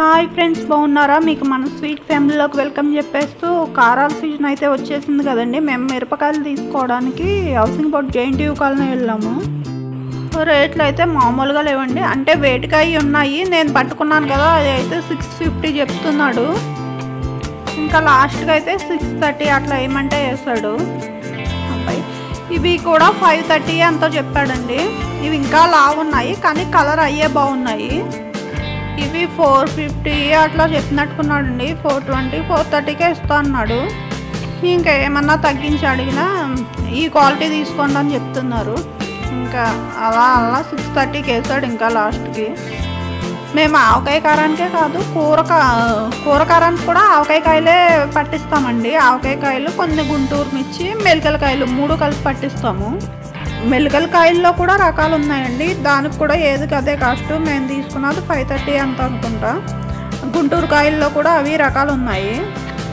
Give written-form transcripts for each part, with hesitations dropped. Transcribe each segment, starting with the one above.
Hi friends, బాగున్నారా? మీకు మన స్వీట్ ఫ్యామిలీలోకి వెల్కమ్ చెప్పేస్తూ కారాల సీజన్ అయితే వచ్చేసింది కదండి. మేము మిరపకాయలు తీసుకోవడానికి హౌసింగ్ బోర్డ్ JNTU కాలనీ వెళ్ళాము. రేట్లు అయితే మామూలుగా లేవండి. అంటే వేటికాయ ఉన్నాయి, నేను పట్టుకున్నాను కదా, అది అయితే 650 చెప్తున్నాడు. ఇంకా లాస్ట్గా అయితే 630 అట్లా ఏమంటే వేస్తాడు. ఇవి కూడా 530 ఎంతో చెప్పాడండి. ఇవి ఇంకా లావు ఉన్నాయి కానీ కలర్ అయ్యే బాగున్నాయి. ఇవి 450 అట్లా చెప్పినట్టుకున్నాడండి. 420 430కే ఇస్తా అన్నాడు. ఇంకా ఏమన్నా తగ్గించి అడిగినా ఈ క్వాలిటీ తీసుకోండి అని చెప్తున్నారు. ఇంకా అలా 630కి వేసాడు. ఇంకా లాస్ట్కి మేము ఆవకాయ కారానికే కాదు, కూర కారానికి కూడా ఆవకాయ కాయలే పట్టిస్తామండి. ఆవకాయ కాయలు, కొన్ని గుంటూరు మిర్చి, మెలికల కాయలు 3 కలిపి పట్టిస్తాము. మెలికల కాయల్లో కూడా రకాలు ఉన్నాయండి. దానికి కూడా ఏది అదే కాస్ట్. మేము తీసుకున్నది 530 అంత అనుకుంటా. గుంటూరు కాయల్లో కూడా అవి రకాలు ఉన్నాయి.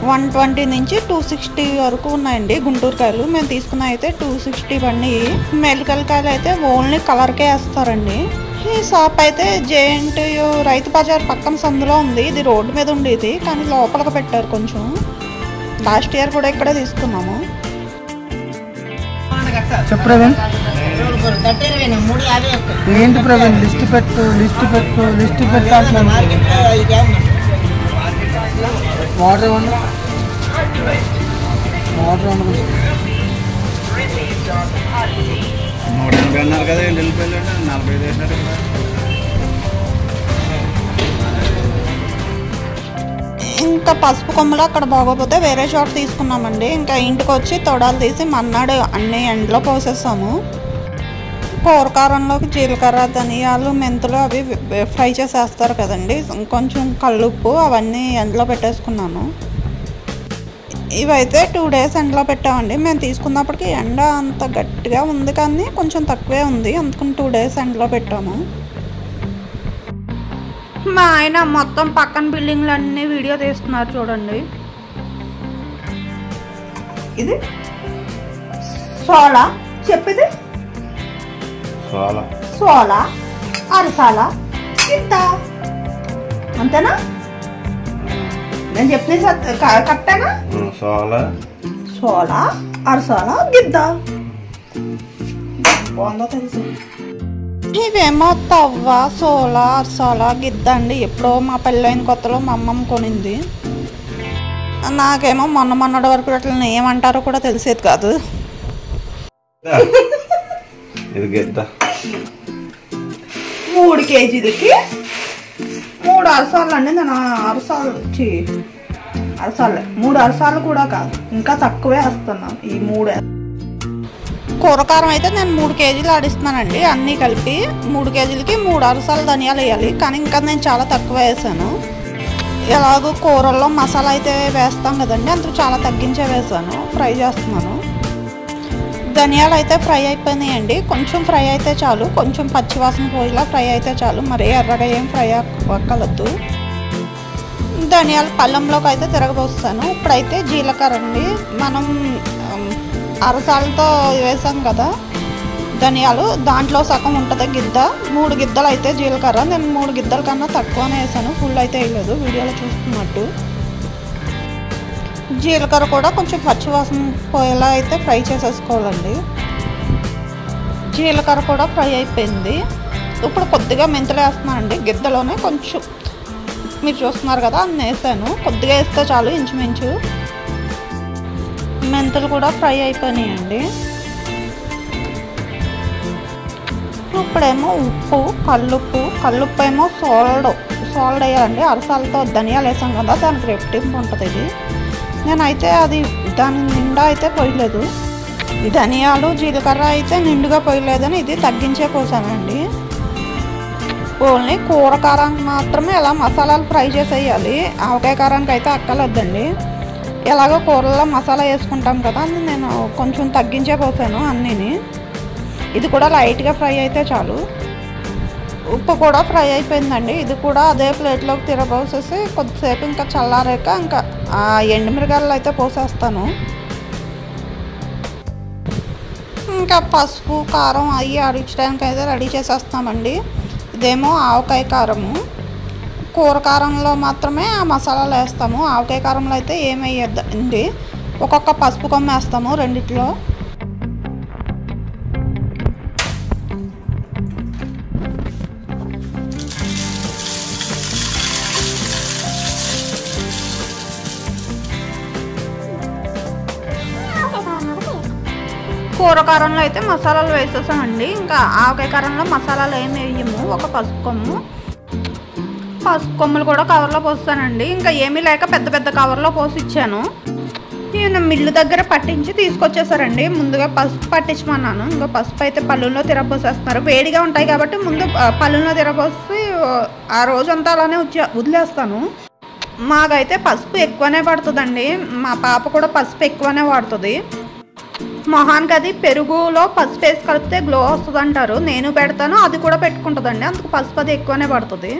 120 నుంచి 260 వరకు ఉన్నాయండి గుంటూరు కాయలు. మేము తీసుకున్న అయితే 260 బండి. మెలికల కాయలు అయితే ఓన్లీ కలర్కే వేస్తారండి. ఈ షాప్ అయితే JNTU రైతు బజార్ పక్కన సందులో ఉంది. ఇది రోడ్డు మీద ఉండేది కానీ లోపలికి పెట్టారు కొంచెం. లాస్ట్ ఇయర్ కూడా ఇక్కడే తీసుకున్నాము. ప్రవీణ్, ఏంటి ప్రవీణ్ లిస్ట్ పెట్టు పెట్టాల్సిన వాటర్ ఇవ్వండి. వాటర్ ఇవ్వండి. 180 అన్నారు కదా, వెళ్ళిపోయాడు 45 వేసినట్టు. ఇంకా పసుపు కొమ్మలు అక్కడ బాగోపోతే వేరే చోట తీసుకున్నామండి. ఇంకా ఇంటికి వచ్చి తొడాలు తీసి మన్నాడు అన్ని ఎండలో పోసేసాము. కూరకారంలోకి జీలకర్ర, ధనియాలు, మెంతులు అవి ఫ్రై చేసేస్తారు కదండి. కొంచెం కల్లుప్పు అవన్నీ ఎండలో పెట్టేసుకున్నాను. ఇవైతే 2 డేస్ ఎండలో పెట్టామండి. మేము తీసుకున్నప్పటికీ ఎండ అంత గట్టిగా ఉంది కానీ కొంచెం తక్కువే ఉంది, అందుకని 2 డేస్ ఎండలో పెట్టాము. మా ఆయన మొత్తం పక్కన బిల్డింగ్లు అన్నీ వీడియో తీస్తున్నారు చూడండి. ఇది సోలా చెప్పిది, సోలా అరసాల గిద్ద, అంతేనా? నేను చెప్పిన కరెక్టేనా? సోలా అరసాల గిద్ద బాగుందో తెలుసు. ఇవేమో తవ్వ, సోల, అరసాల, గిద్ద అండి. ఎప్పుడో మా పెళ్ళైన కొత్తలో మా అమ్మమ్మ కొనింది. నాకేమో మొన్నటి వరకు అట్లా ఏమంటారో కూడా తెలిసేది కాదు. ఇది గిద్ద 3 కేజీలకి 3 అరసాలు అండి. నేను అరసాలు 3 అరసాలు కూడా కాదు, ఇంకా తక్కువే వేస్తున్నాను. ఈ 3 కూరకారం అయితే నేను 3 కేజీలు ఆడిస్తున్నానండి. అన్నీ కలిపి 3 కేజీలకి 3 అరసాలు ధనియాలు వేయాలి. కానీ ఇంకా నేను చాలా తక్కువ వేసాను. ఎలాగో కూరల్లో మసాలా అయితే వేస్తాం కదండి, అందుకు చాలా తగ్గించే వేసాను. ఫ్రై చేస్తున్నాను. ధనియాలు అయితే ఫ్రై అయిపోయినాయండి. కొంచెం ఫ్రై అయితే చాలు, కొంచెం పచ్చివాసన పోయేలా ఫ్రై అయితే చాలు. మరి ఎర్రగా ఏం ఫ్రై అవ్వకలద్దు. ధనియాలు పళ్ళంలోకి అయితే తిరగబోస్తాను. ఇప్పుడైతే జీలకర్ర అండి. మనం అరసాలతో వేసాం కదా ధనియాలు, దాంట్లో సగం ఉంటుంది గిద్ద. 3 గిద్దలు అయితే జీలకర్ర. నేను 3 గిద్దల కన్నా తక్కువనే వేసాను, ఫుల్ అయితే వేయలేదు వీడియోలో చూస్తున్నట్టు. జీలకర్ర కూడా కొంచెం పచ్చివాసన పోయేలా అయితే ఫ్రై చేసేసుకోవాలండి. జీలకర్ర కూడా ఫ్రై అయిపోయింది. ఇప్పుడు కొద్దిగా మెంతులు వేస్తున్నానండి. గిద్దలోనే కొంచెం మీరు చూస్తున్నారు కదా అన్నీ వేసాను. కొద్దిగా వేస్తే చాలు, ఇంచుమించు. మెంతులు కూడా ఫ్రై అయిపోయినాయండి. ఇప్పుడేమో ఉప్పు, కల్లుప్పు ఏమో సాల్ట్ వేయాలండి. అరసాలతో ధనియాలు వేసాం కదా, దానికి రెట్టింపు ఉంటుంది ఇది. నేనైతే అది దాని నిండా అయితే పోయలేదు. ధనియాలు, జీలకర్ర అయితే నిండుగా పోయలేదని ఇది తగ్గించే పోసానండి. ఓన్లీ కూర కారానికి మాత్రమే ఇలా మసాలాలు ఫ్రై చేసేయాలి. ఆవకాయ కారానికి అయితే అక్కర్లేదండి. ఎలాగో కూరల్లో మసాలా వేసుకుంటాం కదా అని నేను కొంచెం తగ్గించే పోసాను అన్నీని. ఇది కూడా లైట్గా ఫ్రై అయితే చాలు. ఉప్పు కూడా ఫ్రై అయిపోయిందండి. ఇది కూడా అదే ప్లేట్లోకి తిరగబోసేసి కొద్దిసేపు ఇంకా చల్లారాక ఇంకా ఎండుమిరగాయలు అయితే పోసేస్తాను. ఇంకా పసుపు, కారం అవి ఆడించడానికి అయితే రెడీ చేసేస్తామండి. ఇదేమో ఆవకాయ కారము. కూర కారంలో మాత్రమే ఆ మసాలాలు వేస్తాము. ఆవకాయ కారంలో అయితే ఏమి వేయద్దండి. ఒక్కొక్క పసుపు కొమ్మ వేస్తాము రెండిట్లో. కూర కారంలో అయితే మసాలాలు వేసేసామండి. ఇంకా ఆవకాయ కారంలో మసాలాలు ఏమి వేయము. ఒక పసుపు కొమ్ములు కూడా కవర్లో పోస్తానండి. ఇంకా ఏమీ లేక పెద్ద పెద్ద కవర్లో పోసి ఇచ్చాను. ఈయన మిల్లు దగ్గర పట్టించి తీసుకొచ్చేసారండి. ముందుగా పసుపు పట్టించమన్నాను. ఇంకా పసుపు అయితే పళ్ళుల్లో తిరగబోసేస్తున్నారు. వేడిగా ఉంటాయి కాబట్టి ముందు పళ్ళుల్లో తిరగబోసి ఆ రోజంతా అలానే వదిలేస్తాను. మాకైతే పసుపు ఎక్కువనే పడుతుందండి. మా పాప కూడా పసుపు ఎక్కువనే వాడుతుంది. మొహానికి అది పెరుగులో పసుపు వేసి కలిపితే గ్లో వస్తుంది అంటారు. నేను పెడతాను, అది కూడా పెట్టుకుంటుందండి. అందుకు పసుపు అది ఎక్కువనే పడుతుంది.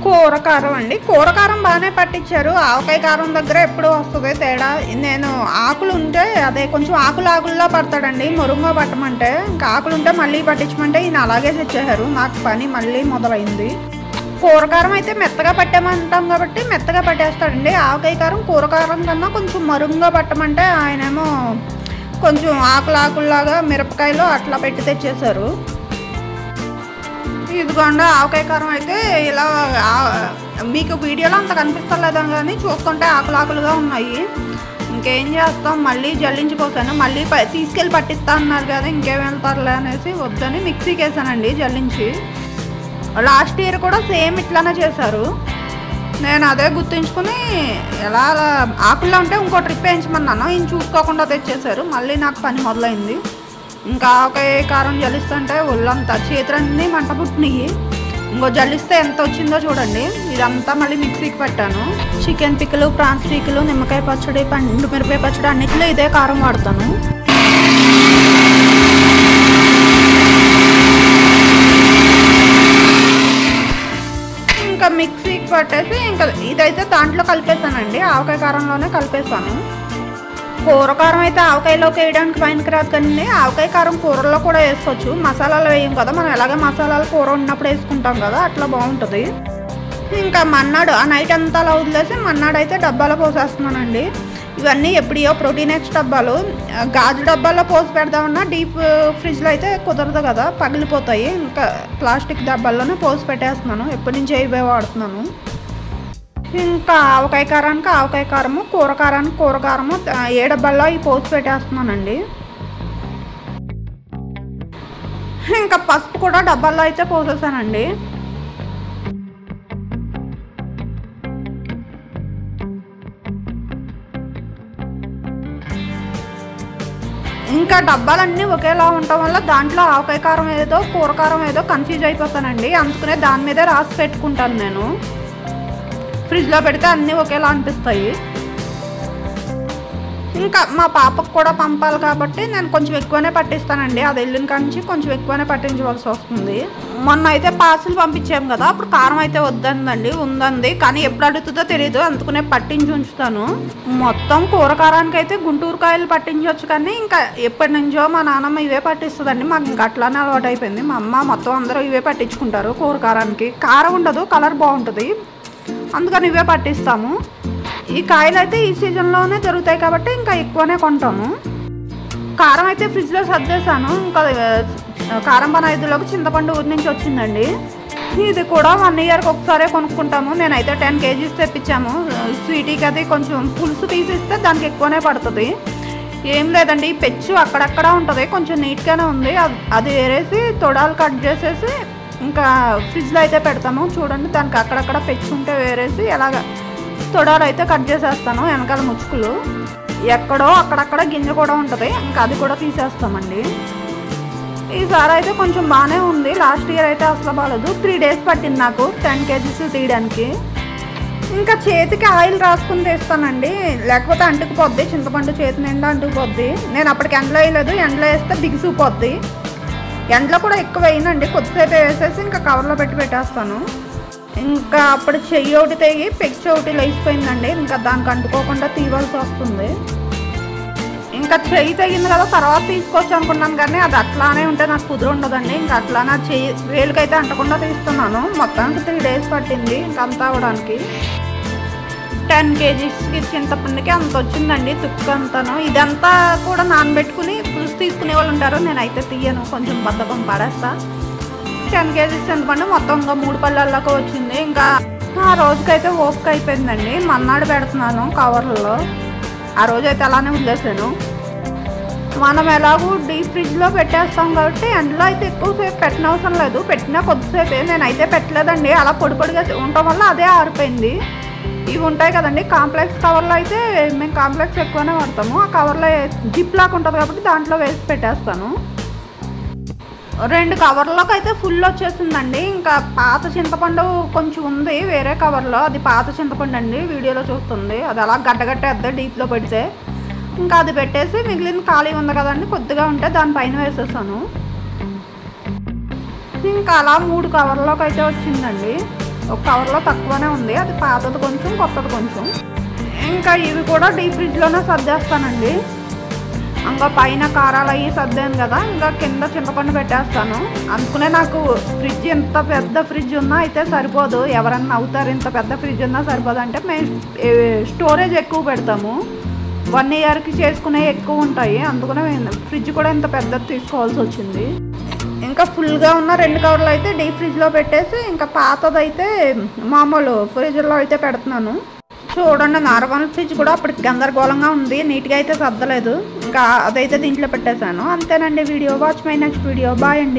కూర కారం అండి, కూర కారం బాగానే పట్టించారు. ఆవకాయ కారం దగ్గర ఎప్పుడు వస్తుంది తేడా. నేను ఆకులు ఉంటే అదే కొంచెం ఆకులా పడతాడండి మొరుంగా పట్టమంటే. ఇంకా ఆకులు ఉంటే మళ్ళీ పట్టించమంటే ఈయన అలాగే తెచ్చేశారు. నాకు పని మళ్ళీ మొదలైంది. కూర కారం అయితే మెత్తగా పట్టామంటాం కాబట్టి మెత్తగా పట్టేస్తాడండి. ఆవకాయ కారం కూర కారం కన్నా కొంచెం మరుంగా పట్టమంటే ఆయనేమో కొంచెం ఆకులాగా మిరపకాయలు అట్లా పెట్టి తెచ్చేశారు. ఇదిగోండి ఆవకాయ కారం అయితే ఇలా మీకు వీడియోలో అంత కనిపిస్తలేదా కానీ చూస్తుంటే ఆకులాకులుగా ఉన్నాయి. ఇంకేం చేస్తాం, మళ్ళీ జల్లించిపోసాను. మళ్ళీ తీసుకెళ్ళి పట్టిస్తా అన్నారు కదా, ఇంకేం వెళ్తారులే అనేసి వద్దని మిక్సీకి వేసానండి జల్లించి. లాస్ట్ ఇయర్ కూడా సేమ్ ఇట్లానే చేశారు. నేను అదే గుర్తుంచుకుని ఎలా ఆకుల్లో ఉంటే ఇంకో ట్రిప్ వేయించమన్నాను. ఈయన చూసుకోకుండా తెచ్చేశారు. మళ్ళీ నాకు పని మొదలైంది. ఇంకా ఆవకాయ కారం జల్లిస్తుంటే ఒళ్ళంతా చేతులన్నీ మంట పుట్టినాయి. ఇంకో జల్లిస్తే ఎంత వచ్చిందో చూడండి. ఇదంతా మళ్ళీ మిక్సీకి పెట్టాను. చికెన్ పిక్కలు, ప్రాన్స్ పిక్కలు, నిమ్మకాయ పచ్చడి, పండు మిరపకాయ పచ్చడి అన్నిట్లో ఇదే కారం వాడతాను. ఇంకా మిక్సీకి పట్టేసి ఇంకా ఇదైతే దాంట్లో కలిపేసానండి. ఆవకాయ కారంలోనే కలిపేసాను. కూర కారం అయితే ఆవకాయలోకి వేయడానికి పైనకి రాదు కానీ ఆవకాయ కారం కూరల్లో కూడా వేసుకోవచ్చు. మసాలాలు వేయం కదా, మనం ఎలాగే మసాలాలు కూర ఉన్నప్పుడు వేసుకుంటాం కదా, అట్లా బాగుంటుంది. ఇంకా మన్నాడు ఆ నైట్ అంతా అలా వదిలేసి మన్నాడు అయితే డబ్బాలో పోసేస్తున్నానండి. ఇవన్నీ ఎప్పుడో ప్రోటీన్ ఎక్స్ డబ్బాలు. గాజు డబ్బాల్లో పోసి పెడదామన్నా డీప్ ఫ్రిడ్జ్లో అయితే కుదరదు కదా, పగిలిపోతాయి. ఇంకా ప్లాస్టిక్ డబ్బాల్లోనే పోసి పెట్టేస్తున్నాను. ఎప్పటి నుంచి ఇవే వాడుతున్నాను. ఇంకా ఆవకాయ కారానికి ఆవకాయ కారము, కూర కారానికి కూర కారము ఏ డబ్బాల్లో ఈ పోసి పెట్టేస్తున్నానండి. ఇంకా పసుపు కూడా డబ్బాల్లో అయితే పోసేసానండి. ఇంకా డబ్బాలన్నీ ఒకేలా ఉండటం వల్ల దాంట్లో ఆవకాయ కారం ఏదో కూర కారం ఏదో కన్ఫ్యూజ్ అయిపోతానండి. అందుకనే దాని మీదే రాసి పెట్టుకుంటాను నేను. ఫ్రిడ్జ్లో పెడితే అన్నీ ఒకేలా అనిపిస్తాయి. ఇంకా మా పాపకు కూడా పంపాలి కాబట్టి నేను కొంచెం ఎక్కువనే పట్టిస్తానండి. అది వెళ్ళిన కాంచి కొంచెం ఎక్కువనే పట్టించవలసి వస్తుంది. మొన్న అయితే పార్సిల్ పంపించాము కదా, అప్పుడు కారం అయితే వద్దండి, ఉందండి. కానీ ఎప్పుడు అడుగుతుందో తెలియదు, అందుకనే పట్టించి ఉంచుతాను. మొత్తం కూర కారానికి అయితే గుంటూరు కాయలు పట్టించవచ్చు. కానీ ఇంకా ఎప్పటి నుంచో మా నాన్నమ్మ ఇవే పట్టిస్తుందండి. మాకు ఇంకా అట్లానే అలవాటు అయిపోయింది. మా అమ్మ మొత్తం అందరూ ఇవే పట్టించుకుంటారు. కూర కారానికి కారం ఉండదు, కలర్ బాగుంటుంది, అందుకని ఇవే పట్టిస్తాము. ఈ కాయలు అయితే ఈ సీజన్లోనే దొరుకుతాయి కాబట్టి ఇంకా ఎక్కువనే కొంటాము. కారం అయితే ఫ్రిడ్జ్లో సర్దేశాను. ఇంకా కారం పని 5లోకి చింతపండు ఊరి నుంచి వచ్చిందండి. ఇది కూడా 1 ఇయర్కి ఒకసారే కొనుక్కుంటాము. నేనైతే 10 kgs తెప్పించాము. స్వీటీకి అది కొంచెం పులుసు తీసిస్తే దానికి ఎక్కువనే పడుతుంది. ఏం లేదండి, పెచ్చు అక్కడక్కడ ఉంటుంది, కొంచెం నీట్గానే ఉంది. అది వేరేసి తొడాలు కట్ చేసేసి ఇంకా ఫ్రిడ్జ్లో అయితే పెడతాము. చూడండి, దానికి అక్కడక్కడ పెచ్చు ఉంటే వేరేసి ఎలాగ తొడాలు అయితే కట్ చేసేస్తాను. వెనకాల ముచ్చుకులు ఎక్కడో అక్కడక్కడ గింజ కూడా ఉంటుంది, ఇంకా అది కూడా తీసేస్తామండి. ఈసారి అయితే కొంచెం బాగానే ఉంది. లాస్ట్ ఇయర్ అయితే అసలు బాగాలేదు. 3 days పట్టింది నాకు 10 kgs తీయడానికి. ఇంకా చేతికి ఆయిల్ రాసుకుని తీస్తానండి, లేకపోతే అంటుకుపోద్ది. చింతపండు చేతి నిండా అంటుకుపోద్ది. నేను అప్పటికి ఎండలో వేయలేదు, ఎండలో వేస్తే బిగిసిపోద్ది. ఎండలో కూడా ఎక్కువ వేయనండి, కొద్దిసేపు వేసేసి ఇంకా కవర్లో పెట్టి పెట్టేస్తాను. ఇంకా అప్పుడు చెయ్యి ఒకటి తెగి పెచ్చు ఒకటి లేచిపోయిందండి. ఇంకా దానికి అంటుకోకుండా తీయవలసి వస్తుంది. ఇంకా చెయ్యి తెగింది కదా తర్వాత తీసుకోవచ్చు అనుకున్నాను, కానీ అది అట్లానే ఉంటే నాకు కుదురు ఉండదండి. ఇంకా అట్లానే చెయ్యి వేలుకైతే అంటకుండా తీస్తున్నాను. మొత్తానికి 3 days పట్టింది ఇంకా అంతా అవడానికి. 10 kgsకి చింతపండుకి అంత వచ్చిందండి తుక్కు అంతాను. ఇదంతా కూడా నానబెట్టుకుని పులుసు తీసుకునే వాళ్ళు ఉంటారు, నేనైతే తీయను, కొంచెం బద్దకం పడేస్తా. 10 kgs చింతపండు మొత్తం ఇంకా 3 పళ్ళల్లోకి వచ్చింది. ఇంకా ఆ రోజుకైతే ఓపిక అయిపోయిందండి. మన్నాడు పెడుతున్నాను కవర్లలో, ఆ రోజైతే అలానే వదిలేసాను. మనం ఎలాగూ డీప్ ఫ్రిడ్జ్లో పెట్టేస్తాం కాబట్టి ఎండలో అయితే ఎక్కువసేపు పెట్టనవసరం లేదు, పెట్టినా కొద్దిసేపే. నేనైతే పెట్టలేదండి, అలా పొడి పొడిగా ఉండటం వల్ల అదే ఆరిపోయింది. ఇవి ఉంటాయి కదండి కాంప్లెక్స్ కవర్లో, అయితే మేము కాంప్లెక్స్ ఎక్కువనే వాడతాము. ఆ కవర్లో జిప్ లాగా ఉంటుంది కాబట్టి దాంట్లో వేసి పెట్టేస్తాను. 2 కవర్లోకి అయితే ఫుల్ వచ్చేసిందండి. ఇంకా పాత చింతపండు కొంచెం ఉంది వేరే కవర్లో, అది పాత చింతపండు అండి, వీడియోలో చూస్తుంది. అది అలా గడ్డగట్టేద్దా డీప్లో పెడితే. ఇంకా అది పెట్టేసి మిగిలిన ఖాళీ ఉంది కదండి కొద్దిగా ఉంటే దానిపైన వేసేసాను. ఇంకా అలా 3 కవర్లోకి అయితే వచ్చిందండి. ఒక కవర్లో తక్కువనే ఉంది, అది పాతది కొంచెం కొత్తది కొంచెం. ఇంకా ఇవి కూడా డీప్ ఫ్రిడ్జ్లోనే సర్దేస్తానండి. ఇంకా పైన కారాలు అవి సర్దాను కదా, ఇంకా కింద చింతపండు పెట్టేస్తాను. అందుకునే నాకు ఫ్రిడ్జ్ ఇంత పెద్ద ఫ్రిడ్జ్ ఉన్నా అయితే సరిపోదు. ఎవరన్నా అవుతారు ఇంత పెద్ద ఫ్రిడ్జ్ ఉన్నా సరిపోదు అంటే, మేము స్టోరేజ్ ఎక్కువ పెడతాము, 1 yearకి చేసుకునే ఎక్కువ ఉంటాయి. అందుకనే ఫ్రిడ్జ్ కూడా ఇంత పెద్దది తీసుకోవాల్సి వచ్చింది. ఇంకా ఫుల్గా ఉన్న 2 కవర్లు అయితే డీప్ ఫ్రిడ్జ్లో పెట్టేసి, ఇంకా పాతదైతే మామూలు ఫ్రిడ్జ్లో అయితే పెడుతున్నాను. చూడండి నార్మల్ ఫ్రిడ్జ్ కూడా అప్పటికి గందరగోళంగా ఉంది, నీట్గా అయితే సర్దలేదు. ఇంకా అదైతే దీంట్లో పెట్టేశాను. అంతేనండి video. Watch my next video. Bye అండి.